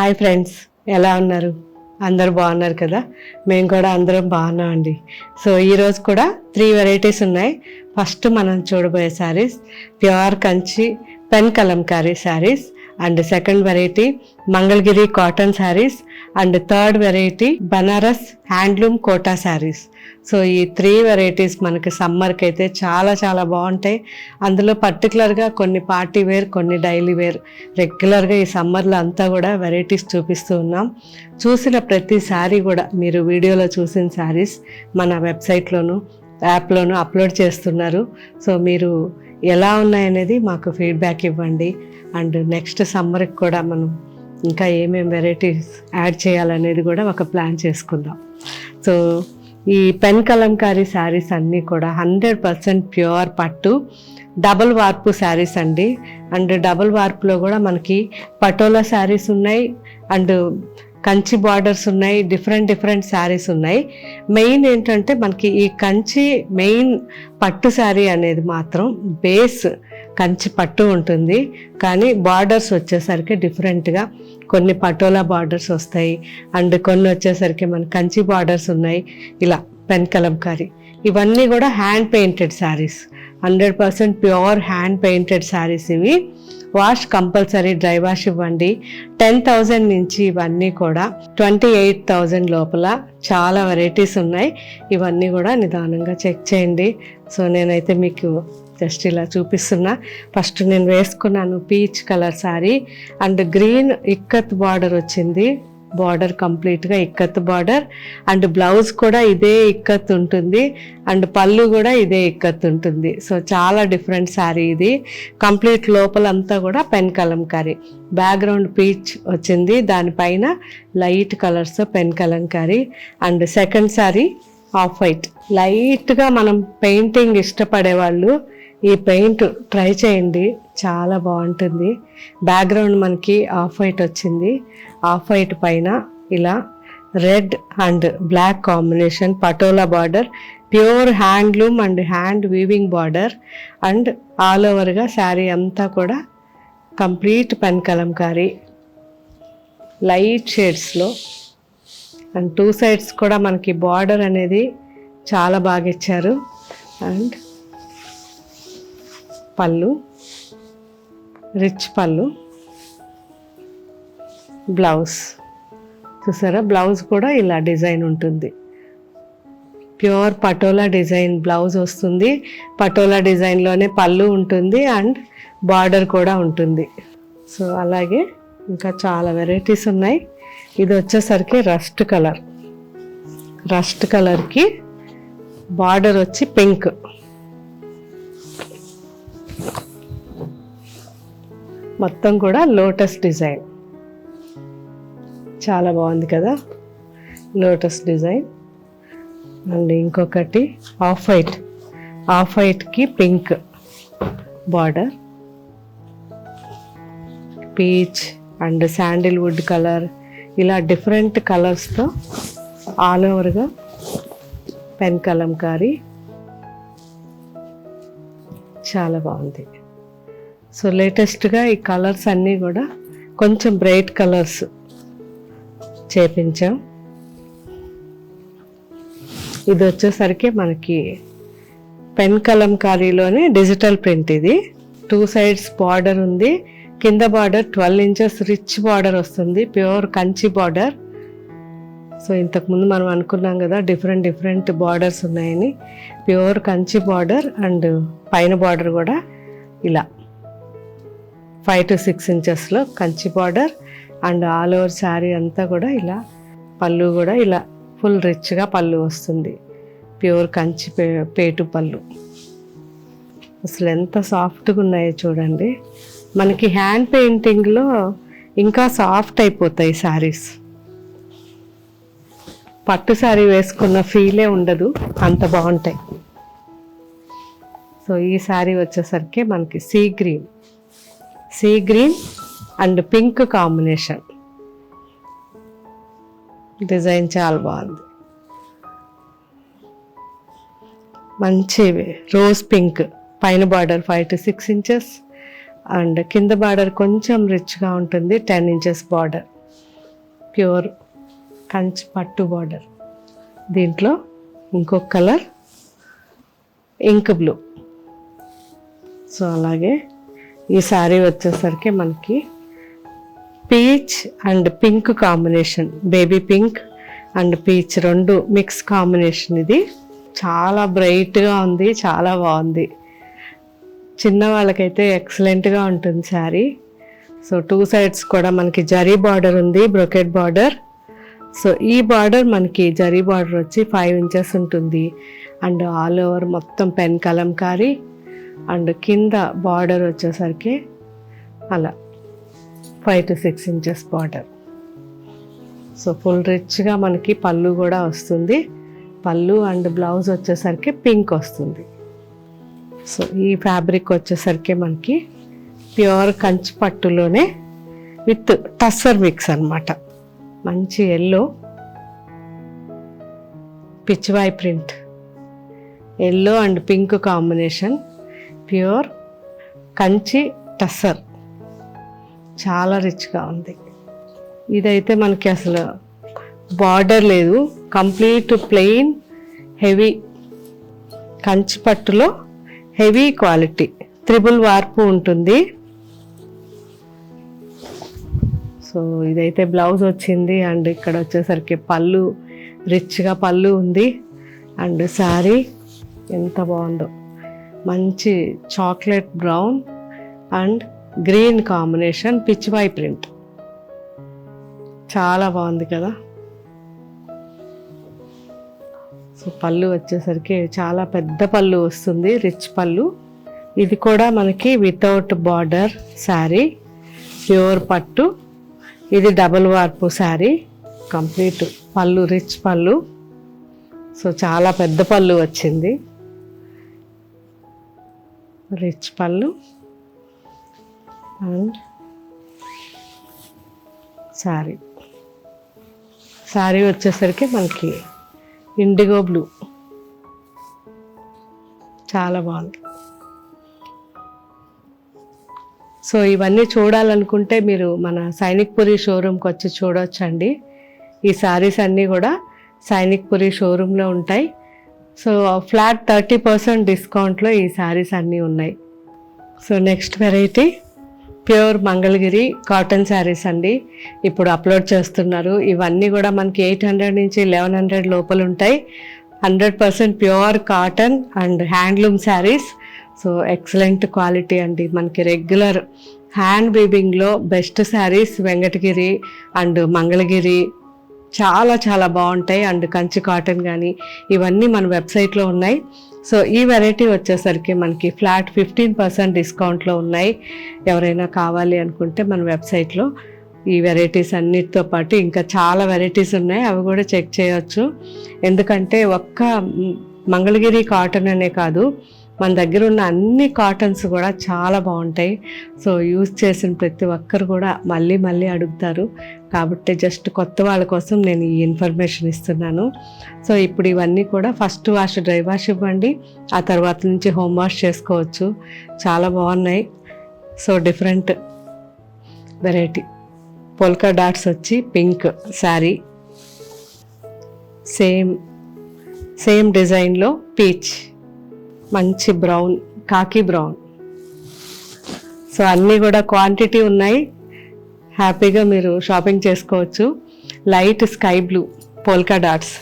Hi friends, ఎలా ఉన్నారు? అందరూ బాగున్నారు కదా? మేము కూడా అందరం బాగున్నామండి. సో ఈరోజు కూడా 3 వెరైటీస్ ఉన్నాయి. ఫస్ట్ మనం చూడబోయే saris pure Kanchi pen Kalamkari saris, and second variety Mangalagiri cotton saris, and third variety Banaras handloom Kota saris. So ఈ 3 వెరైటీస్ మనకి సమ్మర్కి అయితే చాలా చాలా బాగుంటాయి. అందులో పర్టికులర్గా కొన్ని పార్టీ వేర్, కొన్ని డైలీ వేర్, రెగ్యులర్గా ఈ సమ్మర్లో అంతా కూడా వెరైటీస్ చూపిస్తూ ఉన్నాం. చూసిన ప్రతి శారీ కూడా మీరు వీడియోలో చూసిన శారీస్ మన వెబ్సైట్లోను యాప్లోను అప్లోడ్ చేస్తున్నారు. సో మీరు ఎలా ఉన్నాయనేది మాకు ఫీడ్బ్యాక్ ఇవ్వండి. అండ్ నెక్స్ట్ సమ్మర్కి కూడా మనం ఇంకా ఏమేమి వెరైటీస్ యాడ్ చేయాలనేది కూడా ఒక ప్లాన్ చేసుకుందాం. సో ఈ పెన్ కలంకారీ శారీస్ అన్నీ కూడా 100% ప్యూర్ పట్టు డబుల్ వార్పు శారీస్ అండి. అండ్ డబుల్ వార్పులో కూడా మనకి పటోలా శారీస్ ఉన్నాయి, అండ్ కంచి బార్డర్స్ ఉన్నాయి, డిఫరెంట్ శారీస్ ఉన్నాయి. మెయిన్ ఏంటంటే మనకి ఈ కంచి మెయిన్ పట్టు శారీ అనేది మాత్రం బేస్ కంచి పట్టు ఉంటుంది, కానీ బార్డర్స్ వచ్చేసరికి డిఫరెంట్గా కొన్ని పటోలా బార్డర్స్ వస్తాయి, అండ్ కొన్ని వచ్చేసరికి మన కంచి బార్డర్స్ ఉన్నాయి. ఇలా పెన్ కలంకారీ ఇవన్నీ కూడా hand painted saris, 100% pure hand painted saris. ఇవి వాష్ కంపల్సరీ, డ్రై వాష్ ఇవ్వండి. 10,000 నుంచి ఇవన్నీ కూడా 28,000 లోపల చాలా వెరైటీస్ ఉన్నాయి. ఇవన్నీ కూడా నిదానంగా చెక్ చేయండి. సో నేనైతే మీకు జస్ట్ ఇలా చూపిస్తున్నా. ఫస్ట్ నేను వేసుకున్నాను peach colour sari, and green ikat border వచ్చింది. బార్డర్ కంప్లీట్గా ఇక్కత్ బార్డర్, అండ్ బ్లౌజ్ కూడా ఇదే ఇక్కత్ ఉంటుంది, అండ్ పళ్ళు కూడా ఇదే ఇక్కత్ ఉంటుంది. సో చాలా డిఫరెంట్ శారీ ఇది. కంప్లీట్ లోపలంతా కూడా పెన్ కలంకారీ, బ్యాక్గ్రౌండ్ పీచ్ వచ్చింది, దానిపైన light colours pen kalamkari. And second sari off white. లైట్గా మనం పెయింటింగ్ ఇష్టపడే వాళ్ళు ఈ పెయింట్ ట్రై చేయండి, చాలా బాగుంటుంది. బ్యాక్గ్రౌండ్ మనకి ఆఫ్ వైట్ వచ్చింది, ఆఫ్ వైట్ పైన ఇలా red and black combination patola border, pure handloom and hand weaving border, and all ఓవర్గా శారీ అంతా కూడా కంప్లీట్ పెన్ కలంకారీ లైట్ షేడ్స్లో. అండ్ 2 సైడ్స్ కూడా మనకి బార్డర్ అనేది చాలా బాగా ఇచ్చారు. అండ్ పళ్ళు రిచ్ పళ్ళు, బ్లౌజ్ చూసారా, బ్లౌజ్ కూడా ఇలా డిజైన్ ఉంటుంది. ప్యూర్ పటోలా డిజైన్ బ్లౌజ్ వస్తుంది, పటోలా డిజైన్లోనే పళ్ళు ఉంటుంది, అండ్ బార్డర్ కూడా ఉంటుంది. సో అలాగే ఇంకా చాలా వెరైటీస్ ఉన్నాయి. ఇది వచ్చేసరికి రస్ట్ కలర్, రస్ట్ కలర్కి బార్డర్ వచ్చి పింక్, మొత్తం కూడా లోటస్ డిజైన్, చాలా బాగుంది కదా లోటస్ డిజైన్. అండ్ ఇంకొకటి ఆఫ్ వైట్, ఆఫ్ వైట్కి pink border, peach and sandalwood colour, ఇలా డిఫరెంట్ కలర్స్తో ఆల్ ఓవర్గా పెన్ కలంకారీ చాలా బాగుంది. సో లేటెస్ట్గా ఈ కలర్స్ అన్నీ కూడా కొంచెం బ్రైట్ కలర్స్ చేపించాం. ఇది వచ్చేసరికి మనకి పెన్ కలంకారీలోనే డిజిటల్ ప్రింట్. ఇది 2 సైడ్స్ బార్డర్ ఉంది, కింద బార్డర్ 12 ఇంచెస్ రిచ్ బార్డర్ వస్తుంది, ప్యూర్ కంచి బార్డర్. సో ఇంతకుముందు మనం అనుకున్నాం కదా డిఫరెంట్ బార్డర్స్ ఉన్నాయని, ప్యూర్ కంచి బార్డర్, అండ్ పైన బార్డర్ కూడా ఇలా 5 to 6 ఇంచెస్లో Kanchi border, and all over sari అంతా కూడా ఇలా పళ్ళు కూడా ఇలా ఫుల్ రిచ్గా పళ్ళు వస్తుంది, ప్యూర్ కంచి పేటు పళ్ళు. అసలు ఎంత సాఫ్ట్గా ఉన్నాయో చూడండి. మనకి హ్యాండ్ పెయింటింగ్లో ఇంకా సాఫ్ట్ అయిపోతాయి శారీస్. పట్టు శారీ వేసుకున్న ఫీలే ఉండదు, అంత బాగుంటాయి. సో ఈ శారీ వచ్చేసరికి మనకి sea green and pink combination design చాలా బాగుంది. మంచి రోజ్ పింక్, పైన బార్డర్ 5 to 6 ఇంచెస్, అండ్ కింద బార్డర్ కొంచెం రిచ్గా ఉంటుంది, 10 ఇంచెస్ బార్డర్. ప్యూర్ కంచి పట్టు బార్డర్. దీంట్లో ఇంకొక కలర్ ఇంక్ బ్లూ. సో అలాగే ఈ శారీ వచ్చేసరికి మనకి peach and pink combination, baby pink and peach రెండు మిక్స్ కాంబినేషన్. ఇది చాలా బ్రైట్గా ఉంది, చాలా బాగుంది. చిన్న వాళ్ళకైతే ఎక్సలెంట్గా ఉంటుంది శారీ. సో 2 సైడ్స్ కూడా మనకి జరీ బార్డర్ ఉంది, బ్రొకెట్ బార్డర్. సో ఈ బార్డర్ మనకి జరీ బార్డర్ వచ్చి 5 ఇంచెస్ ఉంటుంది. అండ్ ఆల్ ఓవర్ మొత్తం పెన్ కలంకారీ. అండ్ కింద బార్డర్ వచ్చేసరికి అలా 5 to 6 inches border. So full రిచ్గా మనకి పళ్ళు కూడా వస్తుంది. పళ్ళు అండ్ బ్లౌజ్ వచ్చేసరికి పింక్ వస్తుంది. సో ఈ ఫ్యాబ్రిక్ వచ్చేసరికి మనకి ప్యూర్ కంచి పట్టులోనే విత్ టస్సర్ మిక్స్ అన్నమాట. మంచి yellow, pichwai print, yellow and pink combination, pure Kanchi tussar. చాలా రిచ్గా ఉంది. ఇదైతే మనకి అసలు బార్డర్ లేదు, కంప్లీట్ ప్లెయిన్ హెవీ కంచి పట్టులో హెవీ క్వాలిటీ, 3 వార్పు ఉంటుంది. సో ఇదైతే బ్లౌజ్ వచ్చింది. అండ్ ఇక్కడ వచ్చేసరికి పళ్ళు, రిచ్గా పళ్ళు ఉంది. అండ్ శారీ ఎంత బాగుందో, మంచి chocolate brown and green combination, Pichwai print. చాలా బాగుంది కదా. సో పళ్ళు వచ్చేసరికి చాలా పెద్ద పళ్ళు వస్తుంది, రిచ్ పళ్ళు. ఇది కూడా మనకి వితౌట్ బార్డర్ శారీ, ప్యూర్ పట్టు. ఇది డబుల్ వార్పు శారీ, కంప్లీట్ పళ్ళు, రిచ్ పళ్ళు. సో చాలా పెద్ద పళ్ళు వచ్చింది, రిచ్ పళ్ళు. అండ్ శారీ వచ్చేసరికి మనకి ఇండిగో బ్లూ, చాలా బాగుంది. సో ఇవన్నీ చూడాలనుకుంటే మీరు మన సైనిక్ పురి షోరూమ్కి వచ్చి చూడొచ్చండి. ఈ శారీస్ అన్నీ కూడా సైనిక్ పురి షోరూంలో ఉంటాయి. సో ఫ్లాట్ 30% డిస్కౌంట్లో ఈ శారీస్ అన్నీ ఉన్నాయి. So next variety pure Mangalagiri cotton saris అండి. ఇప్పుడు అప్లోడ్ చేస్తున్నారు. ఇవన్నీ కూడా మనకి 800 నుంచి 1100 లోపల ఉంటాయి. 100% pure cotton and handloom saris. So excellent quality అండి. మనకి రెగ్యులర్ హ్యాండ్ వీవింగ్లో బెస్ట్ శారీస్ వెంకటగిరి అండ్ మంగళగిరి చాలా చాలా బాగుంటాయి. అండ్ కంచి కాటన్ కానీ ఇవన్నీ మన వెబ్సైట్లో ఉన్నాయి. సో ఈ వెరైటీ వచ్చేసరికి మనకి ఫ్లాట్ 15% డిస్కౌంట్లో ఉన్నాయి. ఎవరైనా కావాలి అనుకుంటే మన వెబ్సైట్లో ఈ వెరైటీస్ అన్నిటితో పాటు ఇంకా చాలా వెరైటీస్ ఉన్నాయి, అవి కూడా చెక్ చేయొచ్చు. ఎందుకంటే ఒక్క మంగళగిరి కాటన్ అనే కాదు, మన దగ్గర ఉన్న అన్ని కాటన్స్ కూడా చాలా బాగుంటాయి. సో యూజ్ చేసిన ప్రతి ఒక్కరు కూడా మళ్ళీ మళ్ళీ అడుగుతారు. కాబట్టి జస్ట్ కొత్త వాళ్ళ కోసం నేను ఈ ఇన్ఫర్మేషన్ ఇస్తున్నాను. సో ఇప్పుడు ఇవన్నీ కూడా ఫస్ట్ వాష్, డ్రై వాష్ ఇవ్వండి, ఆ తర్వాత నుంచి హోమ్ వాష్ చేసుకోవచ్చు. చాలా బాగున్నాయి. So different variety polka dots వచ్చి పింక్ శారీ, సేమ్ డిజైన్లో పీచ్, మంచి బ్రౌన్, కాకి బ్రౌన్. సో అన్నీ కూడా క్వాంటిటీ ఉన్నాయి, హ్యాపీగా మీరు షాపింగ్ చేసుకోవచ్చు. Light sky blue polka dots,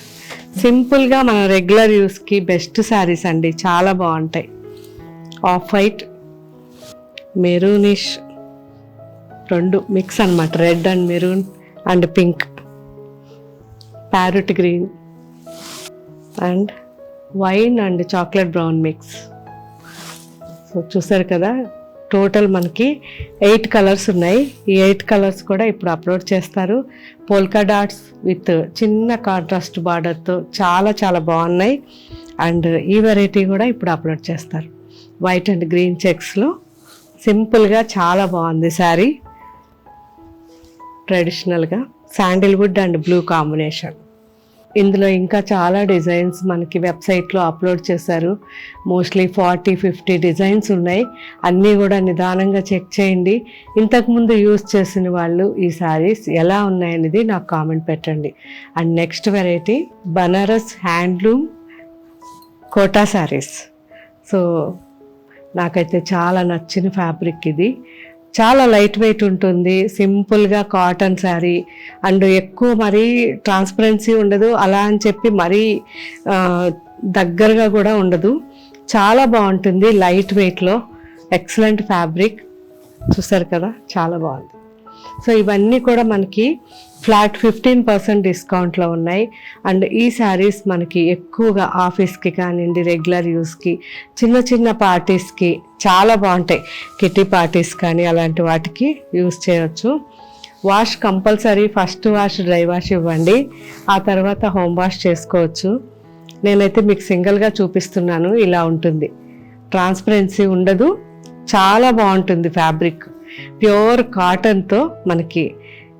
సింపుల్గా మన రెగ్యులర్ యూస్కి బెస్ట్ శారీస్ అండి, చాలా బాగుంటాయి. ఆఫ్ వైట్, మెరూనిష్, రెండు మిక్స్ అన్నమాట, red and maroon and pink, parrot green and wine and chocolate brown mix. So చూసారు కదా, టోటల్ మనకి 8 కలర్స్ ఉన్నాయి. ఈ 8 కలర్స్ కూడా ఇప్పుడు అప్లోడ్ చేస్తారు. పోల్కా డాట్స్ విత్ చిన్న కాంట్రాస్ట్ బార్డర్తో చాలా చాలా బాగున్నాయి. అండ్ ఈ వెరైటీ కూడా ఇప్పుడు అప్లోడ్ చేస్తారు. వైట్ అండ్ గ్రీన్ చెక్స్లో సింపుల్గా చాలా బాగుంది శారీ. ట్రెడిషనల్గా శాండిల్వుడ్ అండ్ బ్లూ కాంబినేషన్. ఇందులో ఇంకా చాలా డిజైన్స్ మనకి వెబ్సైట్లో అప్లోడ్ చేశారు. మోస్ట్లీ 40-50 డిజైన్స్ ఉన్నాయి. అన్నీ కూడా నిదానంగా చెక్ చేయండి. ఇంతకుముందు యూజ్ చేసిన వాళ్ళు ఈ శారీస్ ఎలా ఉన్నాయనేది నాకు కామెంట్ పెట్టండి. And next variety Banaras handloom Kota saris. So నాకైతే చాలా నచ్చిన ఫ్యాబ్రిక్ ఇది. చాలా లైట్ వెయిట్ ఉంటుంది, సింపుల్గా కాటన్ శారీ. అండ్ ఎక్కువ మరీ ట్రాన్స్పరెన్సీ ఉండదు, అలా అని చెప్పి మరీ దగ్గరగా కూడా ఉండదు. చాలా బాగుంటుంది, లైట్ వెయిట్లో ఎక్సలెంట్ ఫ్యాబ్రిక్. చూసారు కదా, చాలా బాగుంది. సో ఇవన్నీ కూడా మనకి ఫ్లాట్ 15% డిస్కౌంట్లో ఉన్నాయి. అండ్ ఈ శారీస్ మనకి ఎక్కువగా ఆఫీస్కి కానివ్వండి, రెగ్యులర్ యూస్కి, చిన్న చిన్న పార్టీస్కి చాలా బాగుంటాయి. కిట్టి పార్టీస్ కానీ అలాంటి వాటికి యూస్ చేయవచ్చు. Wash compulsory, first wash dry wash ఇవ్వండి, ఆ తర్వాత హోమ్ వాష్ చేసుకోవచ్చు. నేనైతే మీకు సింగిల్గా చూపిస్తున్నాను. ఇలా ఉంటుంది, ట్రాన్స్పరెన్సీ ఉండదు, చాలా బాగుంటుంది ఫ్యాబ్రిక్. ప్యూర్ కాటన్తో మనకి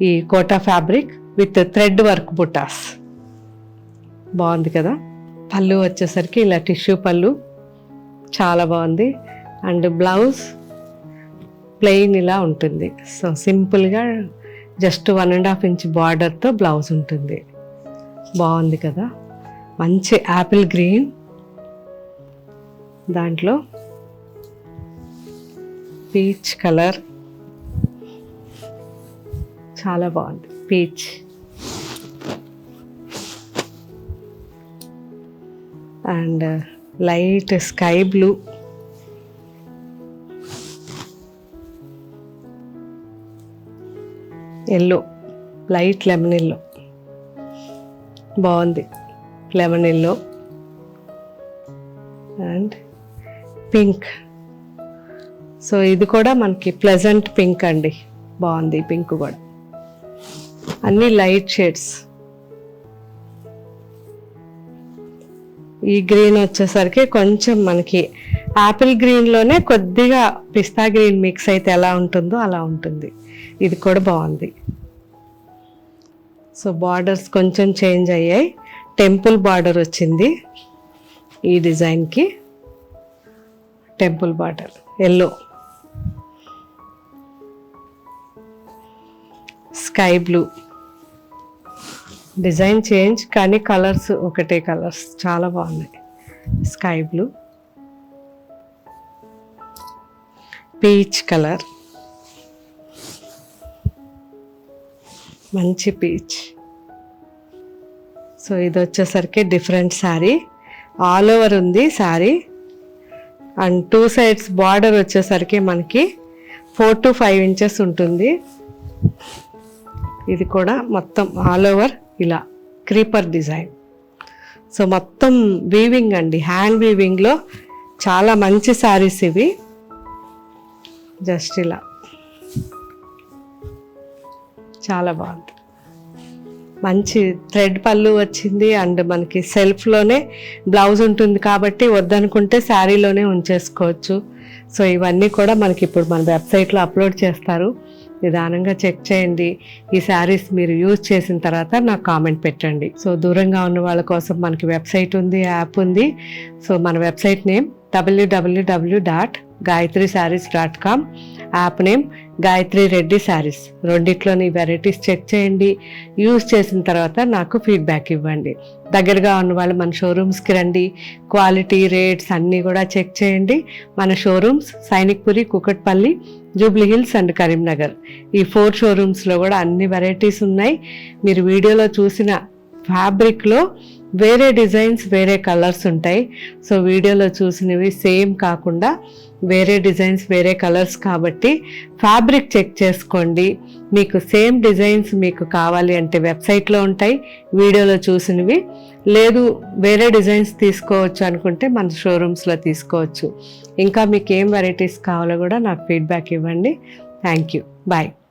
ఈ Kota fabric with thread work butas. బాగుంది కదా. పళ్ళు వచ్చేసరికి ఇలా టిష్యూ పళ్ళు, చాలా బాగుంది. అండ్ బ్లౌజ్ ప్లెయిన్ ఇలా ఉంటుంది. సో సింపుల్గా జస్ట్ 1.5 ఇంచ్ బార్డర్తో బ్లౌజ్ ఉంటుంది. బాగుంది కదా. మంచి యాపిల్ గ్రీన్, దాంట్లో పీచ్ కలర్, చాలా బాగుంది. Peach and light sky blue, yellow, light lemon yellow, బాగుంది. Lemon yellow and pink. So ఇది కూడా మనకి ప్లెజెంట్ పింక్ అండి, బాగుంది. పింక్ కూడా అన్ని లైట్ షేడ్స్. ఈ గ్రీన్ వచ్చేసరికి కొంచెం మనకి యాపిల్ గ్రీన్లోనే కొద్దిగా పిస్తా గ్రీన్ మిక్స్ అయితే ఎలా ఉంటుందో అలా ఉంటుంది. ఇది కూడా బాగుంది. సో బార్డర్స్ కొంచెం చేంజ్ అయ్యాయి. టెంపుల్ బార్డర్ వచ్చింది ఈ డిజైన్కి. Temple border yellow, sky blue. Design change కానీ కలర్స్ ఒకటే కలర్స్, చాలా బాగున్నాయి. స్కై బ్లూ, పీచ్ కలర్, మంచి పీచ్. సో ఇది వచ్చేసరికి డిఫరెంట్ శారీ, ఆల్ ఓవర్ ఉంది శారీ. అండ్ 2 సైడ్స్ బార్డర్ వచ్చేసరికి మనకి 4 to 5 ఇంచెస్ ఉంటుంది. ఇది కూడా మొత్తం ఆల్ ఓవర్ ఇలా క్రీపర్ డిజైన్. సో మొత్తం వీవింగ్ అండి, హ్యాండ్ వీవింగ్లో చాలా మంచి శారీస్ ఇవి. జస్ట్ ఇలా చాలా బాగుంది. మంచి థ్రెడ్ పళ్ళు వచ్చింది. అండ్ మనకి సెల్ఫ్లోనే బ్లౌజ్ ఉంటుంది కాబట్టి వద్దనుకుంటే శారీలోనే ఉంచేసుకోవచ్చు. సో ఇవన్నీ కూడా మనకి ఇప్పుడు మన వెబ్సైట్లో అప్లోడ్ చేస్తారు. నిదానంగా చెక్ చేయండి. ఈ శారీస్ మీరు యూజ్ చేసిన తర్వాత నాకు కామెంట్ పెట్టండి. సో దూరంగా ఉన్న వాళ్ళ కోసం మనకి వెబ్సైట్ ఉంది, యాప్ ఉంది. సో మన website name www.gayatrisarees.com, app name Gayatri Reddy Sarees. రెండిట్లోని వెరైటీస్ చెక్ చేయండి. యూజ్ చేసిన తర్వాత నాకు ఫీడ్బ్యాక్ ఇవ్వండి. దగ్గరగా ఉన్న వాళ్ళు మన షోరూమ్స్కి రండి. క్వాలిటీ, రేట్స్ అన్నీ కూడా చెక్ చేయండి. మన showrooms Sainikpuri, Kukatpally, Jubilee hills and Karimnagar. ఈ 4 షోరూమ్స్లో కూడా అన్ని వెరైటీస్ ఉన్నాయి. మీరు వీడియోలో చూసిన ఫ్యాబ్రిక్లో వేరే డిజైన్స్, వేరే కలర్స్ ఉంటాయి. సో వీడియోలో చూసినవి సేమ్ కాకుండా వేరే డిజైన్స్, వేరే కలర్స్ కాబట్టి ఫ్యాబ్రిక్ చెక్ చేసుకోండి. మీకు సేమ్ డిజైన్స్ మీకు కావాలి అంటే వెబ్సైట్లో ఉంటాయి, వీడియోలో చూసినవి. లేదు వేరే డిజైన్స్ తీసుకోవచ్చు అనుకుంటే మన షోరూమ్స్లో తీసుకోవచ్చు. ఇంకా మీకు ఏం వెరైటీస్ కావాలో కూడా నాకు ఫీడ్బ్యాక్ ఇవ్వండి. Thank you. బాయ్.